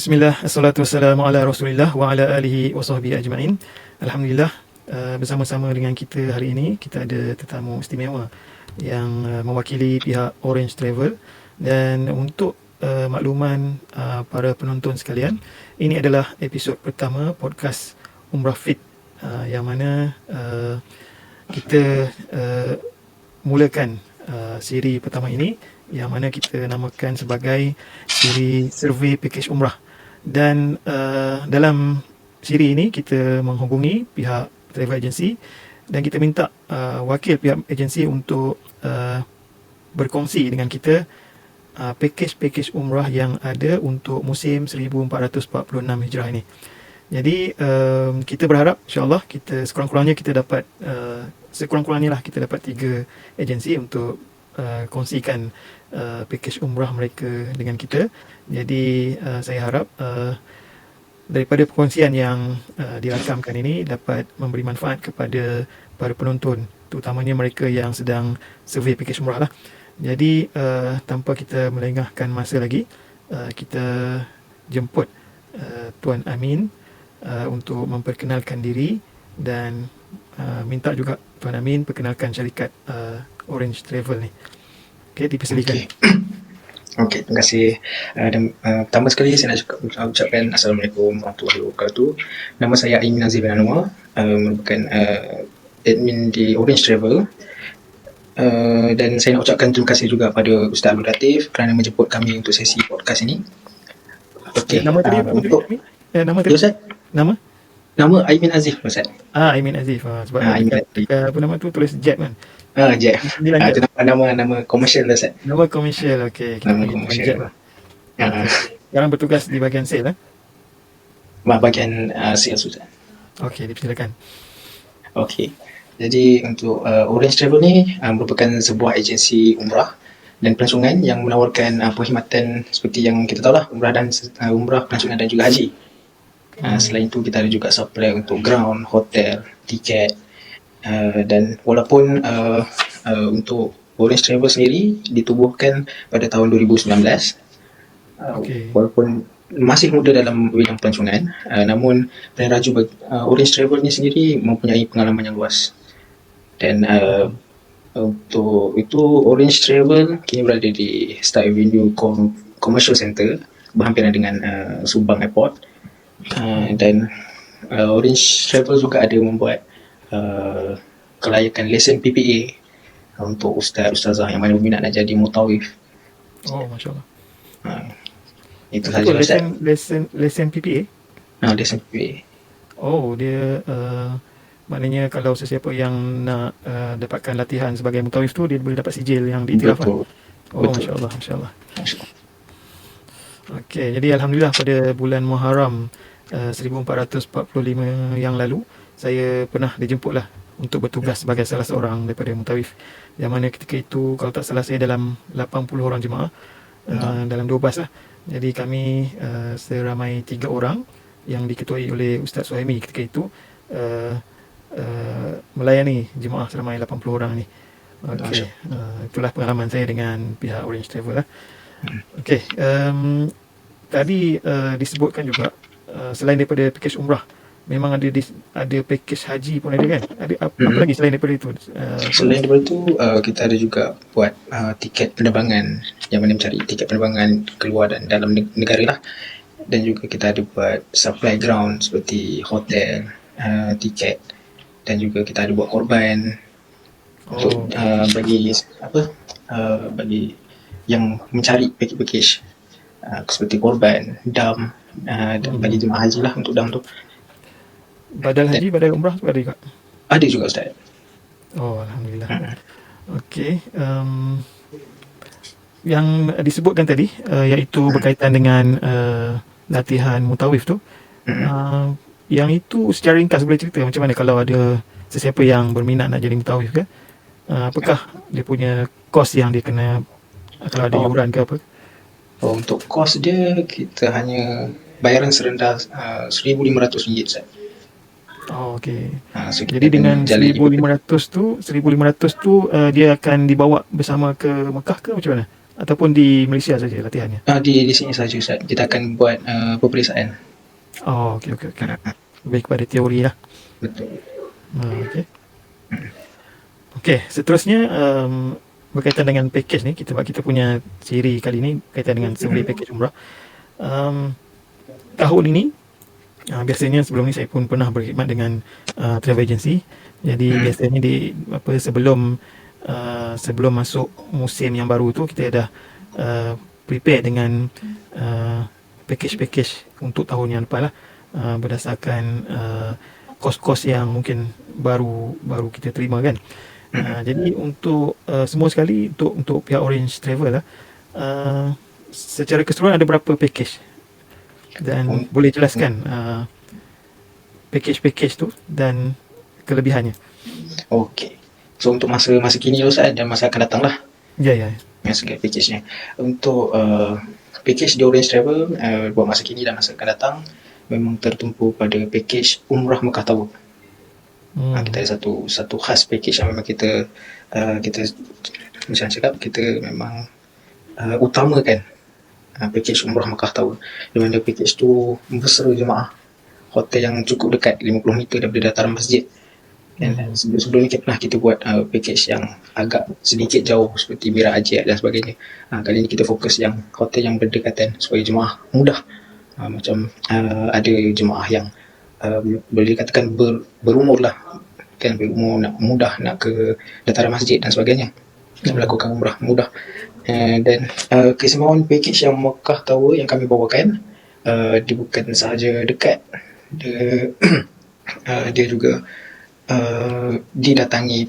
Bismillah, assalatu wassalamu ala rasulillah wa ala alihi wa sahbihi ajma'in. Alhamdulillah, bersama-sama dengan kita hari ini, kita ada tetamu istimewa yang mewakili pihak Orange Travel. Dan untuk makluman para penonton sekalian, ini adalah episod pertama podcast Umrah Fit, yang mana kita mulakan siri pertama ini, yang mana kita namakan sebagai siri survey package umrah. Dan dalam siri ini kita menghubungi pihak travel agency dan kita minta wakil pihak agensi untuk berkongsi dengan kita package umrah yang ada untuk musim 1446 Hijrah ini. Jadi kita berharap insyaAllah kita sekurang-kurangnya kita dapat sekurang-kurangnya lah kita dapat 3 agensi untuk kongsikan package umrah mereka dengan kita. Jadi saya harap daripada perkongsian yang dirakamkan ini dapat memberi manfaat kepada para penonton, terutamanya mereka yang sedang survey package umrah lah. Jadi tanpa kita melengahkan masa lagi, kita jemput Tuan Amin untuk memperkenalkan diri dan minta juga Tuan Amin perkenalkan syarikat Orange Travel ni. Okey, dipersilakan. Okey, terima kasih. Pertama sekali saya nak ucapkan Assalamualaikum warahmatullahi wabarakatuh. Nama saya Aimin Azif bin Anwar, merupakan admin di Orange Travel. Dan saya nak ucapkan terima kasih juga pada Ustaz Abdul Latif kerana menjemput kami untuk sesi podcast ini. Okey, nama tadi apa? Nama tadi? Ustaz? Nama Aimin Azif, Ustaz. Aimin Azif. Sebab apa nama tu tulis Jeb kan? Jeb. Itu nama komersial lah, Ustaz. Nama komersial, okey. Nama komersial lah. Sekarang bertugas di bahagian sale bahagian sales, Ustaz. Okey, dipersilakan. Okey. Jadi untuk Orange Travel ni merupakan sebuah agensi umrah dan pelancongan yang menawarkan perkhidmatan seperti yang kita tahu lah, umrah, pelancongan dan juga haji. Selain itu kita ada juga supply untuk ground, hotel, tiket, dan walaupun untuk Orange Travel sendiri ditubuhkan pada tahun 2019, walaupun masih muda dalam bidang pelancongan, namun pilihan raju Orange Travel ni sendiri mempunyai pengalaman yang luas. Dan untuk itu Orange Travel kini berada di Star Avenue Commercial Center berhampiran dengan Subang Airport. Dan Orange Travel juga ada membuat kelayakan lesen PPA untuk ustaz-ustazah yang mana berminat nak jadi mutawif. Oh, masya-Allah. Itu saja lesen PPA. Lesen PPA. Oh, dia maknanya kalau sesiapa yang nak dapatkan latihan sebagai mutawif tu dia boleh dapat sijil yang diiktirafkan. Oh, masya-Allah, masya-Allah. Okey, jadi alhamdulillah pada bulan Muharram 1445 yang lalu saya pernah dijemput lah untuk bertugas sebagai salah seorang daripada mutawif, yang mana ketika itu kalau tak salah saya dalam 80 orang jemaah dalam 2 bas lah. Jadi kami seramai 3 orang yang diketuai oleh Ustaz Suhaimi ketika itu melayani jemaah seramai 80 orang ni. Okey, itulah pengalaman saya dengan pihak Orange Travel lah. Okey, tadi disebutkan juga selain daripada package umrah, memang ada package haji pun ada kan? Ada apa lagi selain daripada itu? Selain daripada itu, kita ada juga buat tiket penerbangan, yang mana mencari tiket penerbangan keluar dan dalam negara lah. Dan juga kita ada buat supply ground seperti hotel, tiket, dan juga kita ada buat korban untuk bagi yang mencari package seperti korban, dam, dan bagi jemaah haji lah untuk dam tu. Badal haji, badal umrah tu ada juga? Ada juga, Ustaz. Oh, alhamdulillah. Okey, yang disebutkan tadi iaitu berkaitan dengan latihan mutawif tu, yang itu secara ringkas boleh cerita macam mana kalau ada sesiapa yang berminat nak jadi mutawif ke? Apakah dia punya kos yang dia kena, kalau ada iuran ke apa? Untuk kos dia, kita hanya bayaran serendah RM1,500, Ustaz. Oh, okey. Jadi dengan 1,500 tu dia akan dibawa bersama ke Mekah ke macam mana? ataupun di Malaysia saja latihannya? Di sini saja Ustaz. Kita akan buat peperiksaan. Oh, okey okey okey. Ah, Lebih kepada teori lah. betul. Okey. Okey, seterusnya berkaitan dengan package ni, kita punya siri kali ni berkaitan dengan survey package umrah. Tahun ini biasanya sebelum ni saya pun pernah berkhidmat dengan travel agency. Jadi biasanya sebelum masuk musim yang baru tu, kita dah prepare dengan package-package untuk tahun yang lepas lah, berdasarkan kos-kos yang mungkin baru kita terima kan. Jadi untuk semua sekali, untuk pihak Orange Travel lah, secara keseluruhan ada berapa package, dan boleh jelaskan package-package tu dan kelebihannya? Okey. So untuk masa kini Ustaz dan masa akan datang lah. Ya ya. Segi package-nya. Untuk package di Orange Travel buat masa kini dan masa akan datang memang tertumpu pada package Umrah Mekah Tower. Kita ada satu khas package yang memang kita macam cakap, kita memang utamakan package Umrah Mekah Tower, di mana package tu bersera jemaah, hotel yang cukup dekat 50 meter daripada dataran masjid. Dan sebelum ni pernah kita buat package yang agak sedikit jauh seperti Mira Ajiat dan sebagainya. Kali ni kita fokus yang hotel yang berdekatan supaya jemaah mudah. Macam ada jemaah yang boleh dikatakan berumur lah, kan, berumur mudah nak ke dataran masjid dan sebagainya, nak melakukan umrah mudah. Dan keistimewaan package yang Mekah Tower yang kami bawakan, dia bukan sahaja dekat, dia juga didatangi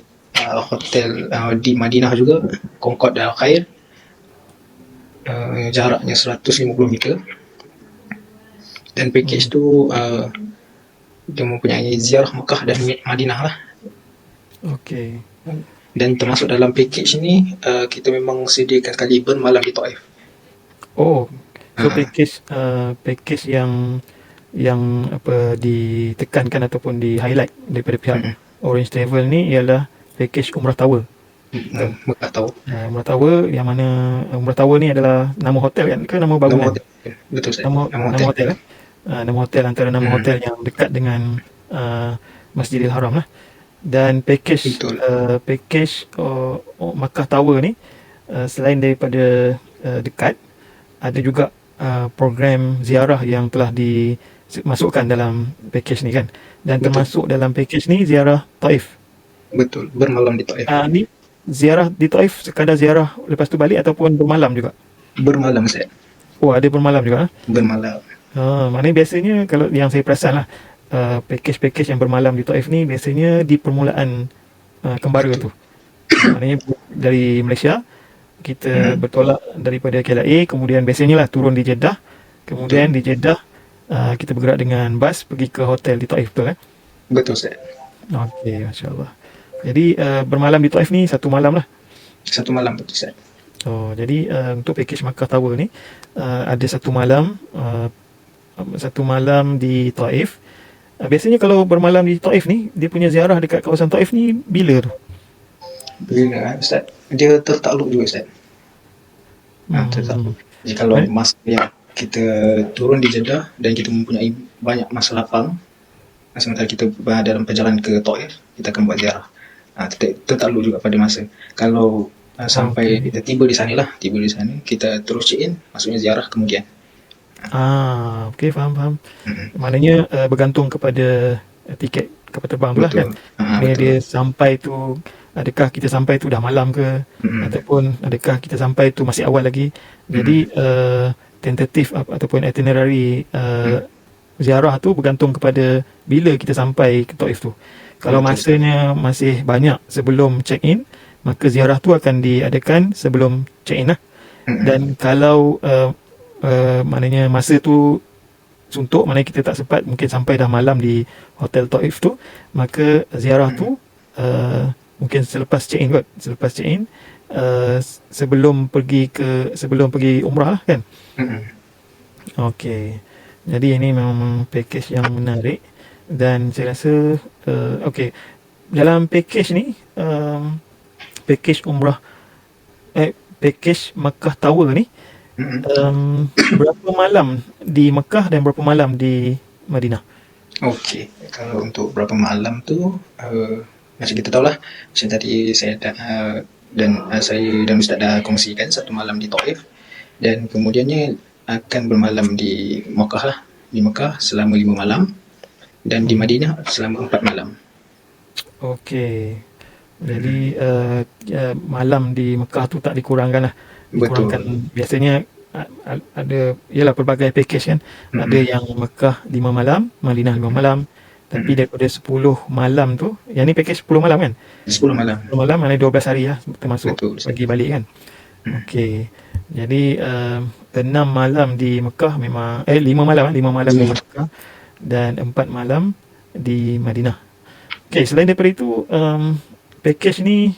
hotel di Madinah juga, Concord dan Al-Khair, jaraknya 150 meter. Dan package tu dia mempunyai ziarah Mekah dan Madinah lah. Okey. Dan termasuk dalam package ni kita memang sediakan sekali bermalam di Taif. Oh, so package yang ditekankan ataupun di highlight daripada pihak Orange Travel ni ialah package Umrah Tower. Mekah Tower. Umrah Tower, yang mana Umrah Tower ni adalah nama hotel kan, ke nama bangunan? Nama hotel. Betul Ustaz. Nama hotel lah. Nama hotel, antara nama hotel yang dekat dengan Masjidil Haram lah. Dan package Makkah Tower ni, selain daripada dekat, ada juga program ziarah yang telah dimasukkan dalam package ni kan. Dan termasuk dalam package ni ziarah Taif. Betul, bermalam di Taif. Ni ziarah di Taif sekadar ziarah lepas tu balik ataupun bermalam juga? Bermalam Ustaz. Oh, ada bermalam juga? Bermalam. Maknanya biasanya kalau yang saya perasan lah, package-package yang bermalam di Taif ni biasanya di permulaan kembara tu. Maknanya dari Malaysia kita bertolak daripada KLIA, kemudian biasanya lah turun di Jeddah, kemudian di Jeddah kita bergerak dengan bas pergi ke hotel di Taif, betul kan? Betul Ustaz. Okey, masya-Allah. Jadi bermalam di Taif ni satu malam lah. Satu malam, betul Ustaz. Oh, jadi untuk package Makkah Tower ni ada satu malam di Taif. Biasanya kalau bermalam di Taif ni, dia punya ziarah dekat kawasan Taif ni bila tu? Bila Ustaz, dia tertakluk juga Ustaz. Tertakluk. Jadi kalau masa yang kita turun di Jeddah dan kita mempunyai banyak masa lapang, sementara kita dalam perjalanan ke Taif, kita akan buat ziarah. Tertakluk juga pada masa. Kalau sampai kita tiba di sana, kita terus check in, maksudnya ziarah kemudian. Okey, faham. Maknanya bergantung kepada tiket kapal terbang tu lah kan. Dia sampai tu, adakah kita sampai tu dah malam ke, ataupun adakah kita sampai tu masih awal lagi. Jadi tentatif ataupun itinerary ziarah tu bergantung kepada bila kita sampai ke Taif tu. Kalau masanya masih banyak sebelum check in, maka ziarah tu akan diadakan sebelum check in lah. Dan kalau maknanya masa tu suntuk, maknanya kita tak sempat mungkin sampai dah malam di hotel Taif tu, maka ziarah tu mungkin selepas check in sebelum pergi umrah lah kan. Okey, jadi ini memang package yang menarik. Dan saya rasa okey, dalam package ni package umrah package Makkah Tower ni, berapa malam di Mekah dan berapa malam di Madinah? Okey, kalau untuk berapa malam tu, macam kita tahulah, macam tadi saya saya dan Ustaz dah kongsikan, satu malam di Taif dan kemudiannya akan bermalam di Makkah lah. Di Makkah selama 5 malam dan di Madinah selama 4 malam. Okey. Jadi malam di Mekah tu tak dikurangkan lah. Dikurangkan. Betul. Biasanya ada ialah pelbagai package kan. Ada yang Mekah 5 malam, Madinah 5 malam. Tapi daripada 10 malam tu, yang ni package 10 malam kan? 10 malam. 10 malam maknanya 12 hari lah, termasuk Betul. pergi balik kan. Okey. Jadi 6 malam di Mekah memang 5 malam di Mekah dan 4 malam di Madinah. Okey, selain daripada itu package ni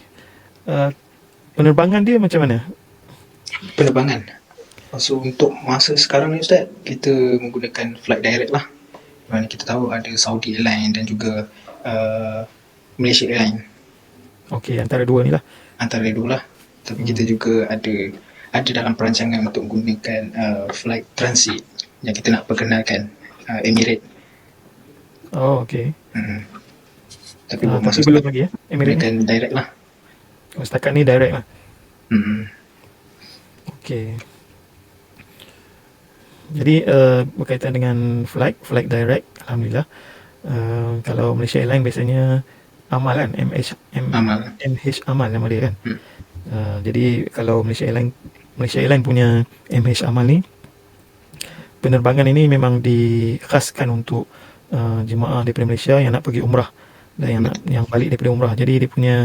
penerbangan dia macam mana? Penerbangan. So untuk masa sekarang ni Ustaz, kita menggunakan flight direct lah. Mana kita tahu ada Saudi Airlines dan juga Malaysia Airlines. Okey, antara dua ni lah. Antara dua lah. Tapi kita juga ada dalam perancangan untuk menggunakan flight transit yang kita nak perkenalkan, Emirates. Oh, okey. Tapi Tapi belum lagi ya, Emirates ni? menggunakan direct lah. Setakat ni direct lah. Okey. Jadi berkaitan dengan flight direct, alhamdulillah. Kalau Malaysia Airlines biasanya Amal kan, MH Amal nama dia kan. Jadi kalau Malaysia Airlines punya MH Amal ni, penerbangan ini memang dikhaskan untuk jemaah daripada Malaysia yang nak pergi umrah dan yang balik daripada umrah. Jadi dia punya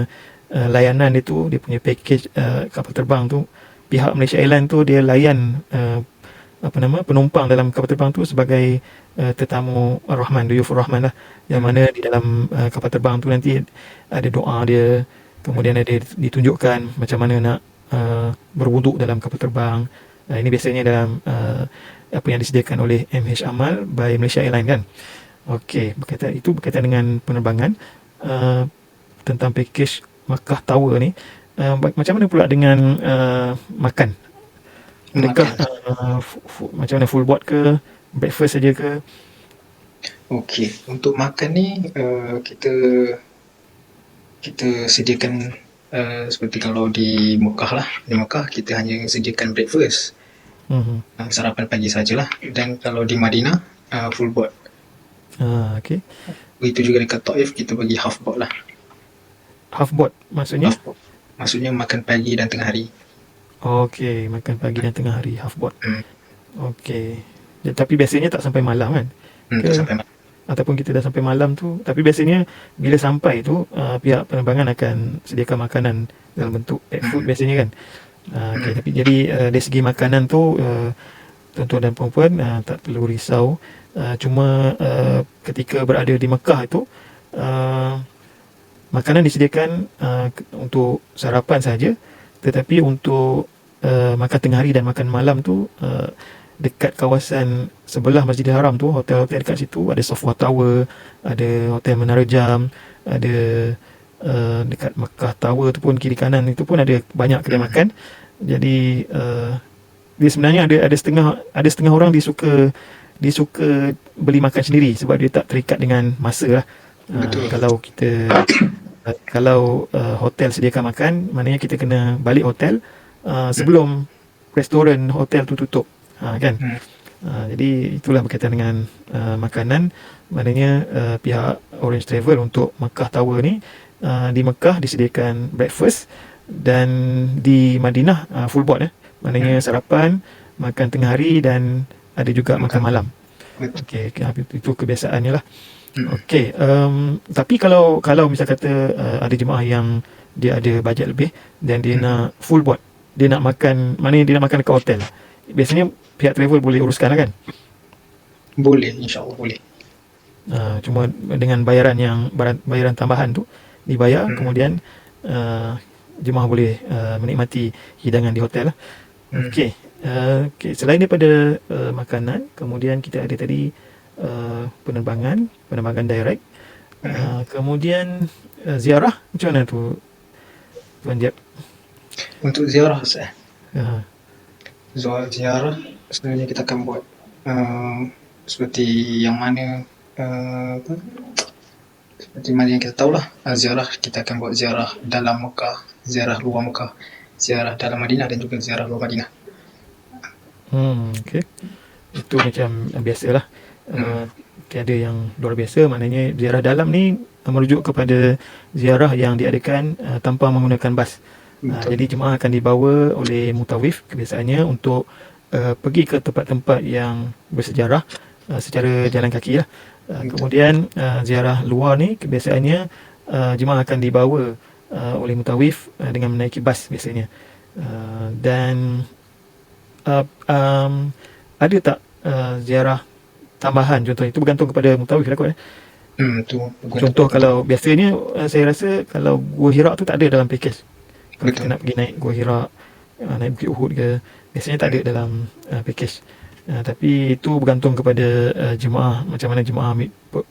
layanan dia tu, dia punya package kapal terbang tu, pihak Malaysia Airlines tu dia layan penumpang dalam kapal terbang tu sebagai tetamu Ar-Rahman, Duyufur Rahman lah, yang mana di dalam kapal terbang tu nanti ada doa dia, kemudian ada ditunjukkan macam mana nak berwuduk dalam kapal terbang. Ini biasanya dalam apa yang disediakan oleh MH Amal by Malaysia Airlines kan. Okey, berkaitan dengan penerbangan, tentang package Makkah Tower ni, macam mana pula dengan makan? Adakah macam mana, full board ke, breakfast saja ke? Okey, untuk makan ni kita sediakan seperti kalau di Mekah lah. Di Mekah kita hanya sediakan breakfast, sarapan pagi sajalah. Dan kalau di Madinah full board. Okey. Begitu juga dekat Taif kita bagi half board lah. Half board maksudnya? Half board. Maksudnya makan pagi dan tengah hari. Okey, makan pagi dan tengah hari, half board. Okey. Tapi biasanya tak sampai malam kan? Tak sampai malam. Ataupun kita dah sampai malam tu, tapi biasanya bila sampai tu pihak penerbangan akan sediakan makanan dalam bentuk pet food biasanya kan. Okay, tapi jadi dari segi makanan tu tuan-tuan dan puan-puan tak perlu risau. Cuma ketika berada di Mekah itu makanan disediakan untuk sarapan saja, tetapi untuk makan tengah hari dan makan malam tu dekat kawasan sebelah Masjidil Haram tu, hotel-hotel dekat situ ada Safwa Tower, ada Hotel Menara Jam, ada dekat Makkah Tower tu pun kiri kanan itu pun ada banyak kedai makan. Jadi dia sebenarnya ada setengah orang dia suka beli makan sendiri sebab dia tak terikat dengan masa lah. Kalau hotel sediakan makan, maknanya kita kena balik hotel sebelum restoran hotel tu tutup. Kan? Jadi itulah berkaitan dengan makanan. Maknanya pihak Orange Travel untuk Makkah Tower ni, di Mekah disediakan breakfast dan di Madinah full board maknanya sarapan, makan tengah hari dan ada juga makan malam. Okey, itu kebiasaannya lah. Okey, tapi kalau misal kata ada jemaah yang dia ada bajet lebih dan dia nak full board, dia nak makan, maknanya dia nak makan dekat hotel, biasanya pihak travel boleh uruskan lah kan? Boleh, insyaAllah boleh. Cuma dengan bayaran tambahan tu dibayar, kemudian jemaah boleh menikmati hidangan di hotel lah. Okey, selain daripada makanan, kemudian kita ada tadi penerbangan direct, kemudian ziarah macam mana tu Tuan Jeb? Untuk ziarah Ha. Ziarah sebenarnya kita akan buat seperti yang mana apa, seperti mana yang kita tahu lah, ziarah kita akan buat ziarah dalam Mekah, ziarah luar Mekah, ziarah dalam Madinah dan juga ziarah luar Madinah. Okey. Itu macam biasalah. Hmm, Tiada yang luar biasa, maknanya ziarah dalam ni merujuk kepada ziarah yang diadakan tanpa menggunakan bas. betul. Jadi jemaah akan dibawa oleh mutawif kebiasaannya untuk pergi ke tempat-tempat yang bersejarah secara jalan kaki lah. Betul. Kemudian ziarah luar ni kebiasaannya jemaah akan dibawa oleh mutawif dengan menaiki bas biasanya. Dan ada tak ziarah tambahan contohnya? Itu bergantung kepada mutawif lah kot. Tu bergantung Contoh pada kalau biasanya saya rasa kalau Gua Hira tu tak ada dalam pakej. Kalau kita betul. nak pergi naik Gua Hira, naik Bukit Uhud ke, biasanya tak ada Hmm, dalam pakej. Tapi itu bergantung kepada jemaah, macam mana jemaah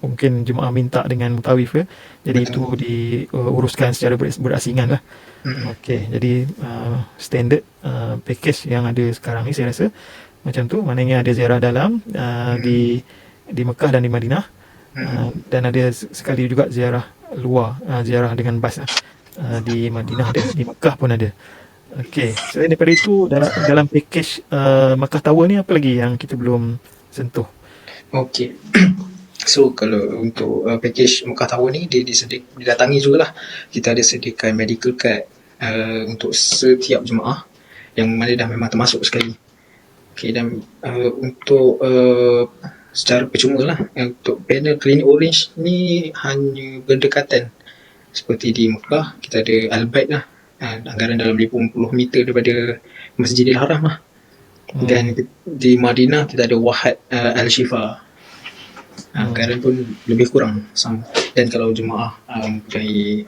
mungkin jemaah minta dengan mutawif ke. Jadi itu betul. diuruskan secara berasingan lah. Hmm, Okey, jadi standard pakej yang ada sekarang ni saya rasa macam tu, maknanya ada ziarah dalam hmm, di Mekah dan di Madinah. hmm. Dan ada sekali juga ziarah luar, ziarah dengan bas lah. Di Madinah ada, di Mekah pun ada. Okey, selain daripada itu dalam pakej Makkah Tower ni apa lagi yang kita belum sentuh? Okey. So kalau untuk package Mekah Tower ni dia didatangi jugalah. Kita ada sediakan medical card untuk setiap jemaah yang mana dah memang termasuk sekali. Okey, dan untuk secara percuma lah, untuk panel klinik orange ni hanya berdekatan. Seperti di Mekah kita ada Al-Bait lah, anggaran dalam 50 meter daripada Masjidil Haram lah. Hmm. Dan di Madinah kita ada Wahad Al-Shifa, Hmm. anggaran pun lebih kurang sama. Dan kalau jemaah mempunyai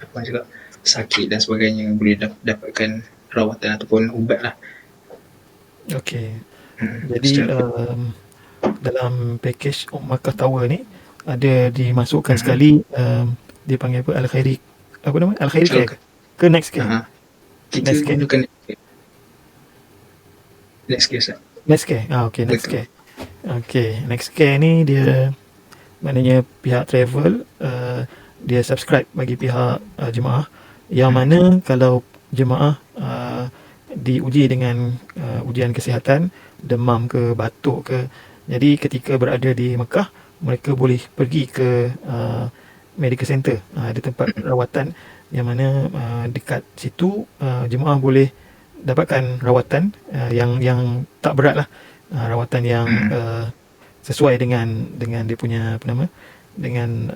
apa cakap, sakit dan sebagainya, boleh dapatkan rawatan ataupun ubat lah. Okey. Jadi Secara dalam pakej Makkah Tower ni ada dimasukkan hmm, sekali dia panggil apa, Al-Khairi, apa nama, Al-Khairi kalau Care ke Next Care? kita Next Care. gunakan next case lah. Next Care. Okey, Next Betul. Care. Okey, Next Care ni dia maknanya pihak travel dia subscribe bagi pihak jemaah, yang Hmm, mana kalau jemaah diuji dengan ujian kesihatan, demam ke, batuk ke, jadi ketika berada di Mekah mereka boleh pergi ke medical center, ada tempat rawatan yang mana dekat situ jemaah boleh dapatkan rawatan yang tak berat lah, rawatan yang hmm, sesuai dengan dia punya apa nama, dengan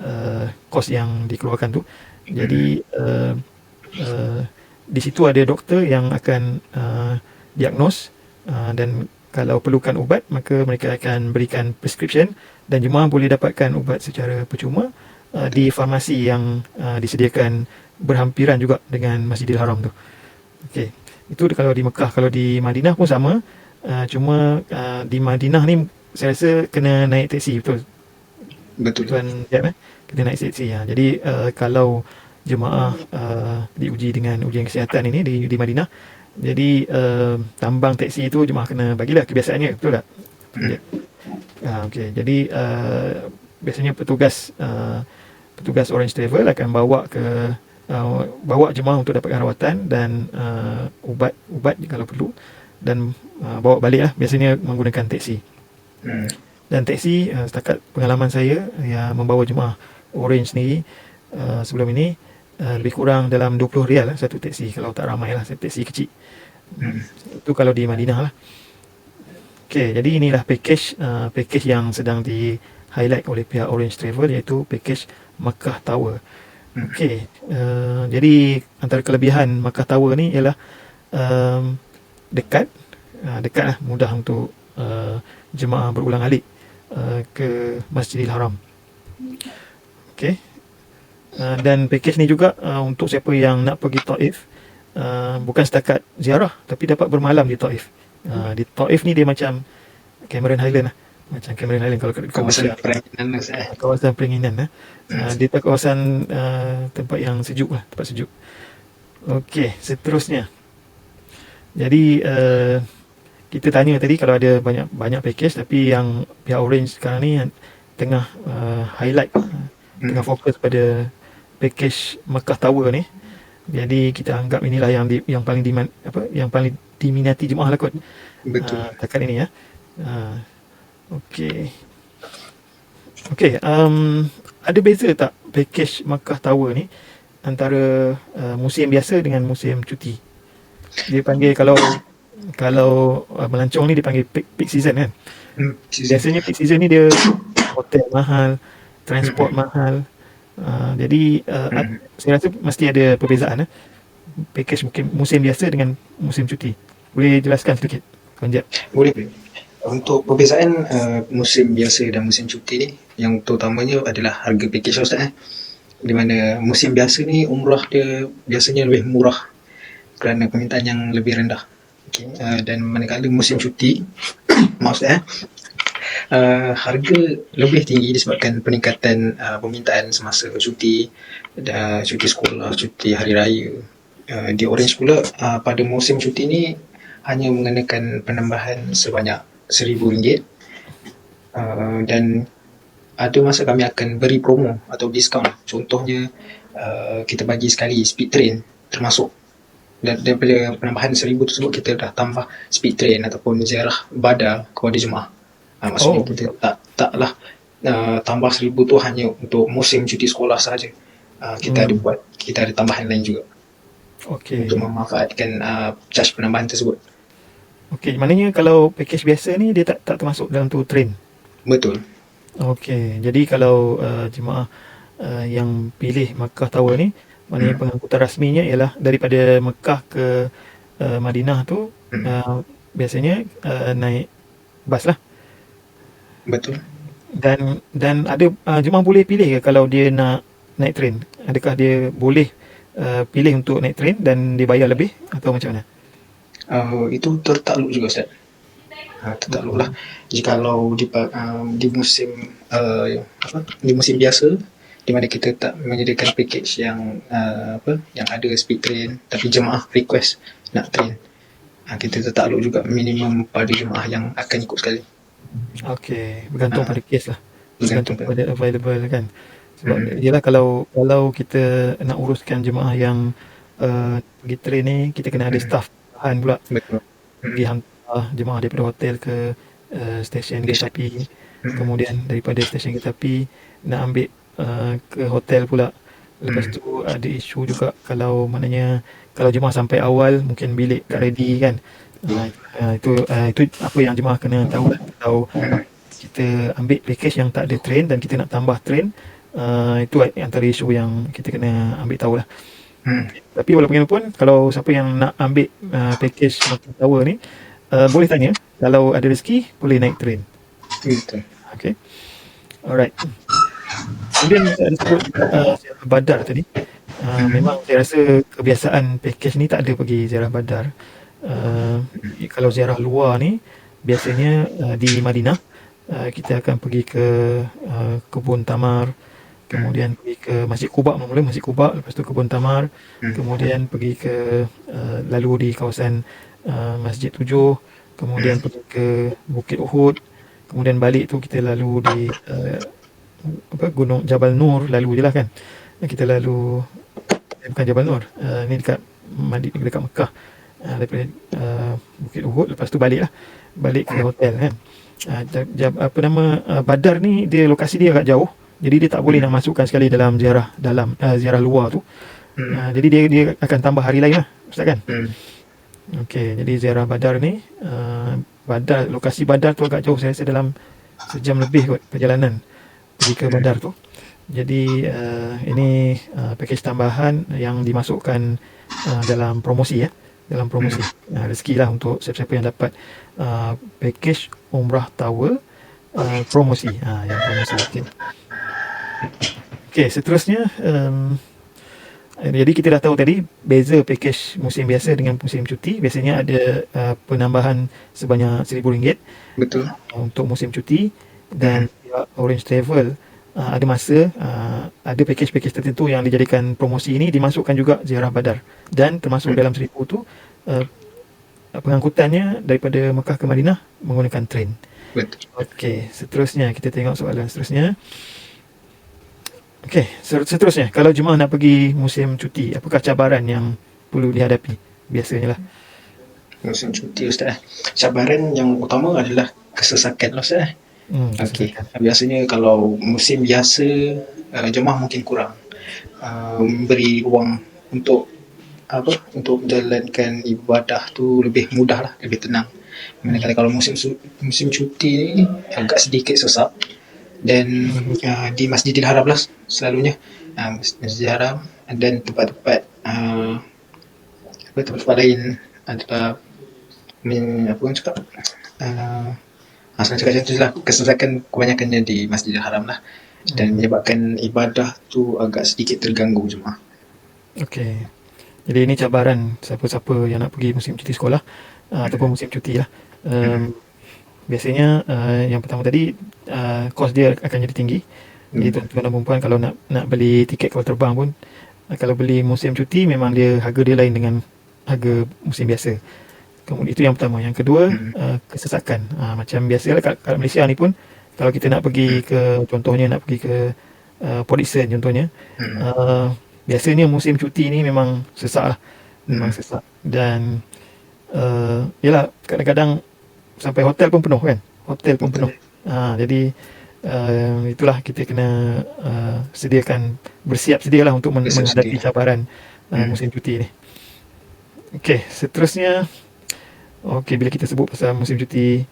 kos yang dikeluarkan tu. hmm, Jadi uh, di situ ada doktor yang akan diagnose, dan kalau perlukan ubat maka mereka akan berikan prescription, dan jemaah boleh dapatkan ubat secara percuma di farmasi yang disediakan berhampiran juga dengan Masjidil Haram tu. Okey. Itu kalau di Mekah. Kalau di Madinah pun sama. Cuma di Madinah ni saya rasa kena naik teksi, betul betul. Tuan Jeb, kena naik teksi ya. Jadi kalau jemaah diuji dengan ujian kesihatan ini di Madinah, jadi tambang teksi itu jemaah kena bagilah kebiasaannya, betul tak? Hmm, Ya. Okey. Jadi biasanya petugas Orange Travel akan bawa jemaah untuk dapatkan rawatan dan ubat kalau perlu, dan bawa balik lah, biasanya menggunakan teksi. hmm, Dan teksi setakat pengalaman saya yang membawa jemaah Orange ni sebelum ini lebih kurang dalam 20 rial lah satu teksi, kalau tak ramai lah, teksi kecil. hmm. Itu kalau di Madinah lah. Okey, jadi inilah pakej yang sedang di highlight oleh pihak Orange Travel, iaitu pakej Makkah Tower. Okey, jadi antara kelebihan Makkah Tower ni ialah um, dekat, dekat lah, mudah untuk jemaah berulang-alik ke Masjidil Haram. Okey, dan pakej ni juga untuk siapa yang nak pergi Taif, bukan setakat ziarah tapi dapat bermalam di Taif. Di Taif ni dia macam Cameron Highland lah, macam Cameron Highland kalau kat Kawasan Malaysia. peranginan lah saya. Kawasan peringinan dia kawasan tempat yang sejuk lah, tempat sejuk. Okey, seterusnya Jadi kita tanya tadi kalau ada banyak package, tapi yang pihak Orange sekarang ni tengah highlight, tengah fokus pada package Mekah Tower ni. Jadi kita anggap inilah yang paling yang paling diminati jemaah lah kot. Betul. Takat ini ya. Okey. Ada beza tak package Mekah Tower ni antara musim biasa dengan musim cuti? Dia panggil kalau melancong ni dipanggil peak season kan. Biasanya peak season ni dia hotel mahal, transport mahal. Jadi saya rasa mesti ada perbezaan package mungkin musim biasa dengan musim cuti. Boleh jelaskan sedikit, Konjak? Boleh. Untuk perbezaan musim biasa dan musim cuti ni, yang terutamanya adalah harga package Ustaz. Di mana musim biasa ni umrah dia biasanya lebih murah kerana permintaan yang lebih rendah. Okay. Dan manakala musim cuti, maaf saya, harga lebih tinggi disebabkan peningkatan permintaan semasa cuti, cuti sekolah, cuti hari raya. Di Orange pula pada musim cuti ni hanya mengenakan penambahan sebanyak RM1,000, dan ada masa kami akan beri promo atau diskaun. Contohnya kita bagi sekali speed train termasuk, dan daripada penambahan RM1,000 tersebut kita dah tambah speed train ataupun ziarah badar kepada jemaah. Maksudnya kita taklah tambah RM1,000 tu hanya untuk musim cuti sekolah sahaja. Kita ada tambahan lain juga untuk memanfaatkan charge penambahan tersebut. Okey, maknanya kalau package biasa ni dia tak termasuk dalam tu train. Betul. Okey, jadi kalau jemaah yang pilih Mekah Tower ni, maknanya pengangkutan rasminya ialah daripada Mekah ke Madinah tu biasanya naik bas lah. Betul. Dan ada jemaah boleh pilih ke kalau dia nak naik train? Adakah dia boleh pilih untuk naik train dan dia bayar lebih atau macam mana? Itu tertakluk juga Ustaz. Tertakluklah jikalau di musim di musim biasa di mana kita tak menyediakan package yang yang ada speed train tapi jemaah request nak train, kita tertakluk juga minimum pada jemaah yang akan ikut sekali. Okey, bergantung pada kes lah. Bergantung pada available kan. Sebab yelah kalau kita nak uruskan jemaah yang pergi train ni, kita kena ada staff tahan pula. Betul. Pergi hantar jemaah daripada hotel ke stesen kereta api, kemudian daripada stesen kereta api nak ambil ke hotel pula. Lepas tu ada isu juga kalau jemaah sampai awal mungkin bilik tak ready kan. Itu apa yang jemaah kena tahu lah. Kalau kita ambil package yang tak ada train dan kita nak tambah train, itu antara isu yang kita kena ambil tahu lah. Tapi walaupun kalau siapa yang nak ambil package Mekah Tower ni, boleh tanya, kalau ada rezeki boleh naik train. Betul. Okay. Alright. Kemudian ada sebut ziarah badar tadi. Memang saya rasa kebiasaan package ni tak ada pergi ziarah badar. Kalau ziarah luar ni biasanya di Madinah kita akan pergi ke kebun tamar, kemudian pergi ke Masjid Quba, Masjid Quba, lepas tu kebun tamar, kemudian pergi ke lalu di kawasan Masjid 7, kemudian pergi ke Bukit Uhud, kemudian balik tu kita lalu di Gunung Jabal Nur, lalu je lah kan. Kita lalu bukan Jabal Nur, ni dekat Mekah, daripada Bukit Uhud, lepas tu balik ke hotel kan. Badar ni dia lokasi dia agak jauh, jadi dia tak boleh nak masukkan sekali dalam ziarah luar tu. Jadi dia akan tambah hari lain lah Ustaz kan. Okey, jadi ziarah badar ni lokasi badar tu agak jauh, saya rasa dalam sejam lebih kot perjalanan pergi ke badar tu. Jadi ini package tambahan yang dimasukkan dalam promosi dalam promosi. Rezeki lah untuk siapa-siapa yang dapat package Umrah Tower promosi. Yang promosi. Okey, seterusnya jadi kita dah tahu tadi beza package musim biasa dengan musim cuti. Biasanya ada penambahan sebanyak RM1,000. Betul. Untuk musim cuti, dan Orange Travel ada masa ada package-package tertentu yang dijadikan promosi ini, dimasukkan juga ziarah badar, dan termasuk dalam RM1,000 tu pengangkutannya daripada Mekah ke Madinah menggunakan train. Betul. Okey, seterusnya kita tengok soalan seterusnya. Okey, seterusnya kalau jemaah nak pergi musim cuti, apakah cabaran yang perlu dihadapi biasanya lah? Musim cuti Ustaz. Cabaran yang utama adalah kesesakan lah Ustaz. Okey, Kesesakan. biasanya kalau musim biasa jemaah mungkin kurang memberi ruang untuk untuk menjalankan ibadah tu lebih mudah lah, lebih tenang. Manakala kalau musim cuti ni agak sedikit sesak dan di Masjidil Haram lah selalunya, Masjidil Haram dan tempat-tempat tempat lain adalah apa orang cakap saya cakap macam tu lah, kesesakan kebanyakannya di Masjidil Haram lah dan menyebabkan ibadah tu agak sedikit terganggu jemaah. Okey. Jadi ini cabaran siapa-siapa yang nak pergi musim cuti sekolah ataupun musim cuti lah. Biasanya yang pertama tadi kos dia akan jadi tinggi. Jadi tuan-tuan dan perempuan kalau nak beli tiket kapal terbang pun kalau beli musim cuti memang harga dia lain dengan harga musim biasa. Kemudian itu yang pertama. Yang kedua kesesakan. Macam biasalah kat Malaysia ni pun kalau kita nak pergi ke, contohnya nak pergi ke Port Dickson contohnya, biasanya musim cuti ni memang sesak lah. Memang sesak. Dan yelah kadang-kadang sampai hotel pun penuh kan. Hotel pun penuh. Jadi itulah kita kena bersiap sedialah untuk menghadapi cabaran musim cuti ni. Okey, seterusnya bila kita sebut pasal musim cuti,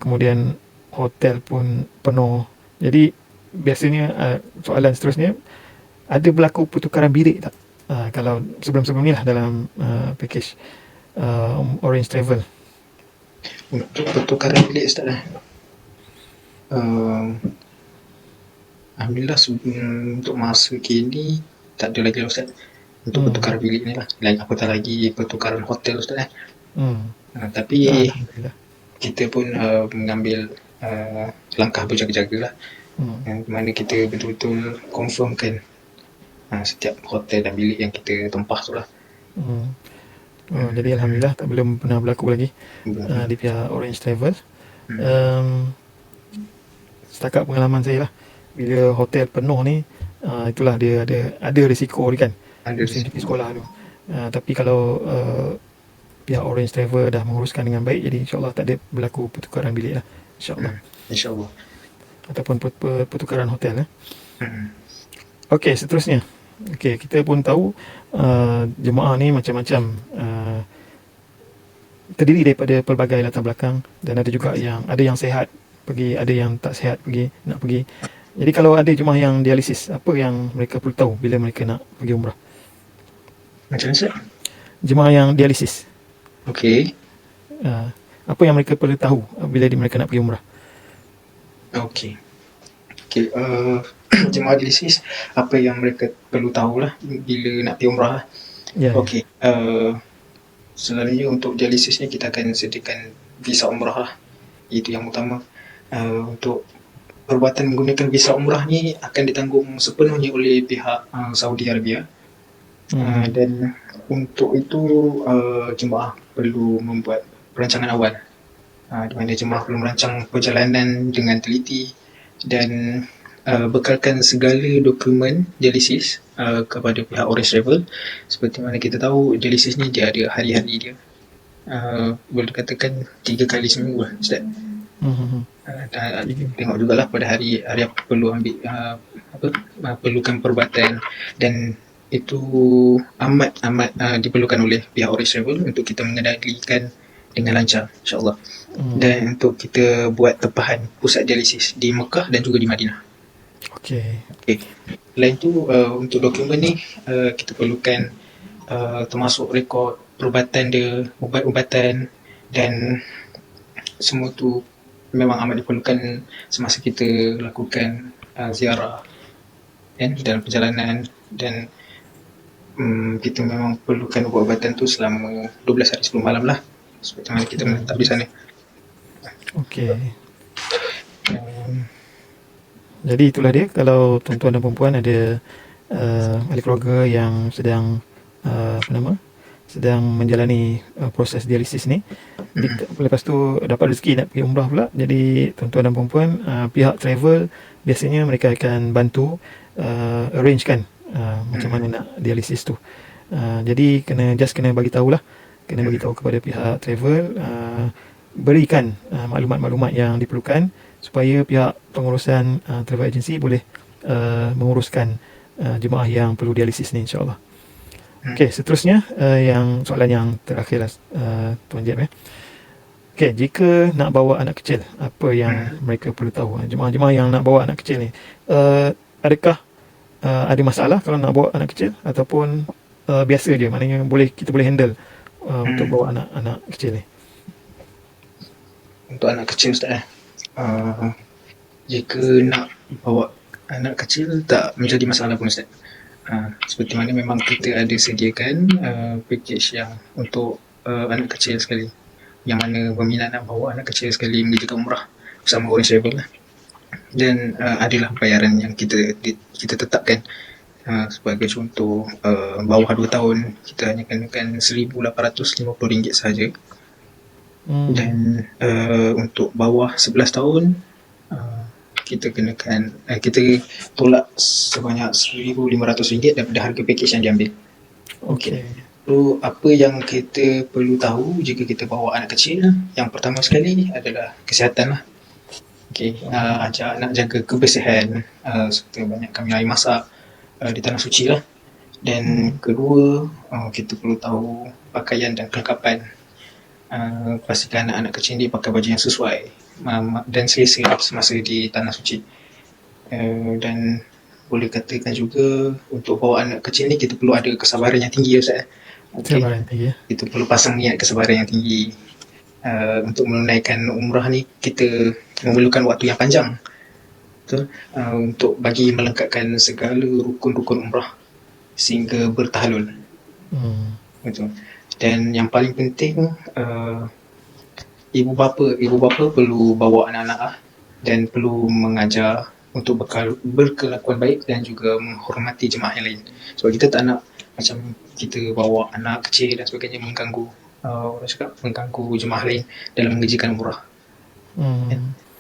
kemudian hotel pun penuh. Jadi biasanya soalan seterusnya, ada berlaku pertukaran bilik tak? Kalau sebelum-sebelum ni lah dalam package Orange Travel. Untuk pertukaran bilik Ustaz Alhamdulillah untuk masa kini tak ada lagi Ustaz untuk pertukaran bilik ni lah. Lain apatah lagi pertukaran hotel Ustaz tapi kita pun mengambil langkah berjaga-jaga lah, mana kita betul-betul confirmkan setiap hotel dan bilik yang kita tempah tu lah. Jadi Alhamdulillah belum pernah berlaku lagi di pihak Orange Travel. Setakat pengalaman saya lah, bila hotel penuh ni itulah dia ada risiko dia kan, musim cuti sekolah tu. Tapi kalau pihak Orange Travel dah menguruskan dengan baik, jadi insyaAllah tak ada berlaku pertukaran bilik lah, insyaAllah. InsyaAllah. Ataupun pertukaran hotel Okey, seterusnya. Okey, kita pun tahu jemaah ni macam-macam, terdiri daripada pelbagai latar belakang, dan ada juga ada yang sihat pergi, ada yang tak sihat nak pergi. Jadi kalau ada jemaah yang dialisis, apa yang mereka perlu tahu bila mereka nak pergi umrah? Macam mana Ustaz? Jemaah yang dialisis. Okey. Apa yang mereka perlu tahu bila mereka nak pergi umrah? Okey. Jemaah dialisis, apa yang mereka perlu tahulah bila nak pergi umrah. Okey. Selalunya untuk dialisis ni kita akan sediakan visa umrah lah. Itu yang utama. Untuk perbuatan menggunakan visa umrah ni akan ditanggung sepenuhnya oleh pihak Saudi Arabia. Dan untuk itu jemaah perlu membuat perancangan awal, di mana jemaah perlu merancang perjalanan dengan teliti dan bekalkan segala dokumen dialisis kepada pihak Orange Travel. Seperti mana kita tahu, dialisis ni dia ada hari-hari dia, boleh dikatakan 3 kali seminggu lah Ustaz. Tengok jugalah pada hari apa perlu ambil perlukan perubatan, dan itu amat diperlukan oleh pihak Orange Travel untuk kita mengendalikan dengan lancar, insyaAllah. Dan untuk kita buat tempahan pusat dialisis di Mekah dan juga di Madinah. Okey. Lain tu untuk dokumen ni kita perlukan termasuk rekod perubatan dia, ubat-ubatan, dan semua tu memang amat diperlukan semasa kita lakukan ziarah dalam perjalanan. Dan kita memang perlukan ubat-ubatan tu selama 12 hari 10 malam lah, seperti mana kita menetap di sana. Okey. Jadi itulah dia, kalau tuan-tuan dan perempuan ada ahli keluarga yang sedang sedang menjalani proses dialisis ni. Lepas tu dapat rezeki nak pergi umrah pula. Jadi tuan-tuan dan puan-puan, pihak travel biasanya mereka akan bantu arrange kan macam mana nak dialisis tu. Jadi kena bagi tahulah, kena bagi tahu kepada pihak travel, berikan maklumat-maklumat yang diperlukan supaya pihak pengurusan travel agency boleh menguruskan jemaah yang perlu dialisis ni, insyaAllah. Okey, seterusnya yang soalan yang terakhir lah, Tuan Jeb. Okey, jika nak bawa anak kecil, apa yang mereka perlu tahu? Jemaah-jemaah yang nak bawa anak kecil ni, adakah ada masalah kalau nak bawa anak kecil ataupun biasa je, maknanya kita boleh handle untuk bawa anak kecil ni? Untuk anak kecil Ustaz, jika nak bawa anak kecil tak menjadi masalah pun Ustaz. Seperti mana memang kita ada sediakan package yang untuk anak kecil sekali, yang mana berminat nak bawa anak kecil sekali mengerjakan umrah bersama Orange Travel lah. Dan adalah bayaran yang kita tetapkan. Sebagai contoh, bawah 2 tahun kita hanya kenakan RM1,850 sahaja. Dan untuk bawah 11 tahun kita kenakan kita tolak sebanyak RM1,500 daripada harga package yang diambil. Okey. So apa yang kita perlu tahu jika kita bawa anak kecil, yang pertama sekali adalah kesihatan lah. Okey, ajak anak jaga kebersihan, serta banyakkan air masak di tanah suci lah. Dan kedua, kita perlu tahu pakaian dan kelengkapan. Pastikan anak-anak kecil ni pakai baju yang sesuai dan selesa semasa di tanah suci. Dan boleh katakan juga untuk bawa anak kecil ni kita perlu ada kesabaran yang tinggi, Ustaz. Kesabaran tinggi. Kita perlu pasang niat kesabaran yang tinggi. Untuk menunaikan umrah ni kita memerlukan waktu yang panjang. Betul? Untuk bagi melengkapkan segala rukun-rukun umrah sehingga bertahalul. Betul. Dan yang paling penting, ibu bapa perlu bawa anak-anak dan perlu mengajar untuk berkelakuan baik dan juga menghormati jemaah yang lain. Sebab kita tak nak macam kita bawa anak kecil dan sebagainya mengganggu jemaah lain dalam mengerjakan umrah.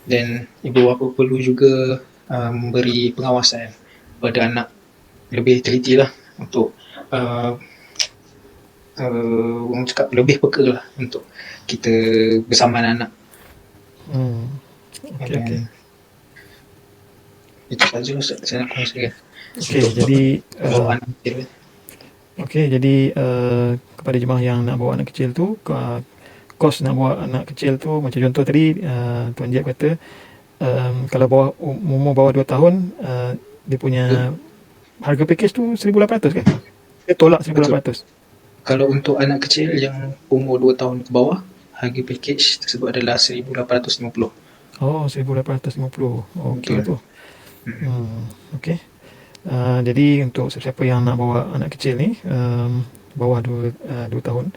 Dan ibu bapa perlu juga memberi pengawasan pada anak, lebih teliti lah untuk orang cakap lebih peka lah untuk kita bersama anak-anak. Okay. Itu saja Ustaz saya nak kongsikan. Jadi kepada jemaah yang nak bawa anak kecil tu, kos nak bawa anak kecil tu macam contoh tadi Tuan Jeb kata, kalau umur bawah 2 tahun, dia punya harga package tu 1,800 kan? Dia tolak 1,800. Kalau untuk anak kecil yang umur 2 tahun ke bawah, harga package tersebut adalah 1,850. Oh, 1,850. Okey tu. Okey. Jadi untuk siapa yang nak bawa anak kecil ni bawah 2 tahun,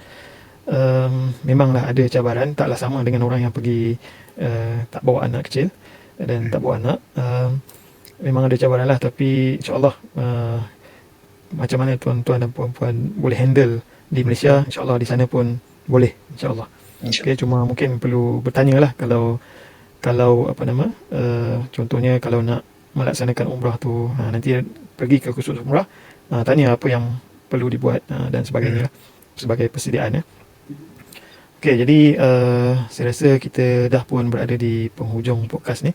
memanglah ada cabaran, taklah sama dengan orang yang pergi tak bawa anak kecil dan tak bawa anak. Memang ada cabaran lah, tapi insyaAllah macam mana tuan-tuan dan puan-puan boleh handle di Malaysia, insyaAllah di sana pun boleh, insyaAllah. Okay, cuma mungkin perlu bertanya lah kalau contohnya kalau nak melaksanakan umrah tu, nanti pergi ke khusus umrah, tanya apa yang perlu dibuat dan sebagainya sebagai persediaan. Okay, jadi saya rasa kita dah pun berada di penghujung podcast ni.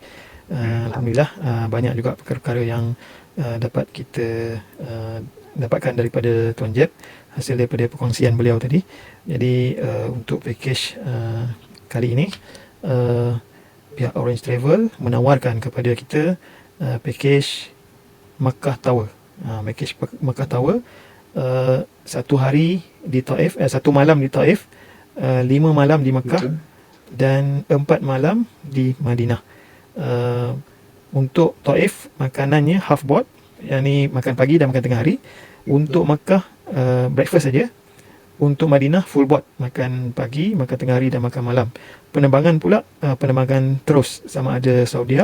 Alhamdulillah, banyak juga perkara-perkara yang dapat kita dapatkan daripada Tuan Jeb hasil daripada perkongsian beliau tadi. Jadi untuk package kali ini, pihak Orange Travel menawarkan kepada kita package Makkah Tower. Package Makkah Tower, 1 hari di Taif, 1 malam di Taif, 5 malam di Makkah. Betul. Dan 4 malam di Madinah. Untuk Taif makanannya half board, yakni makan pagi dan makan tengah hari. Untuk Makkah breakfast saja. Untuk Madinah full board, makan pagi, makan tengah hari dan makan malam. Penerbangan pula penerbangan terus, sama ada Saudi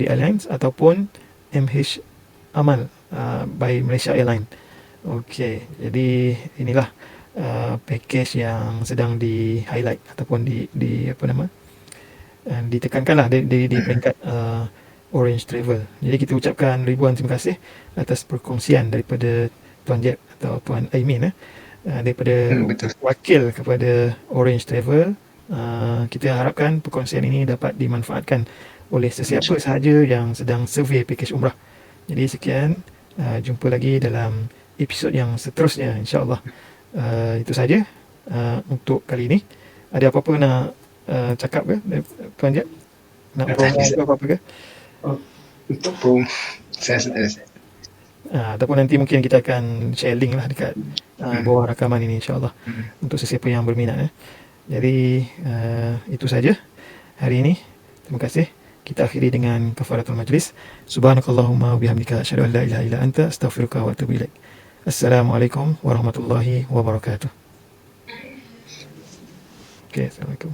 Airlines ataupun MH Amal by Malaysia Airlines. Okey, jadi inilah package yang sedang di highlight ataupun di apa nama, ditekankanlah di peringkat Orange Travel. Jadi kita ucapkan ribuan terima kasih atas perkongsian daripada Tuan Jeb atau Tuan Aimin daripada Betul. wakil kepada Orange Travel. Kita harapkan perkongsian ini dapat dimanfaatkan oleh sesiapa sahaja yang sedang survey package umrah. Jadi sekian, jumpa lagi dalam episod yang seterusnya, insya-Allah. Itu saja untuk kali ini. Ada apa-apa nak cakap ke Tuan Jeb? Nak promo ke apa-apa ke? Untuk promo saya Ataupun nanti mungkin kita akan share link lah dekat bawah rakaman ini, insya-Allah, untuk sesiapa yang berminat. Jadi itu saja hari ini. Terima kasih. Kita akhiri dengan kafaratul majlis. Subhanakallahumma wa bihamdika asyhadu an la ilaha illa anta astaghfiruka wa atubu ilaik. Assalamualaikum warahmatullahi wabarakatuh. Okay, assalamualaikum.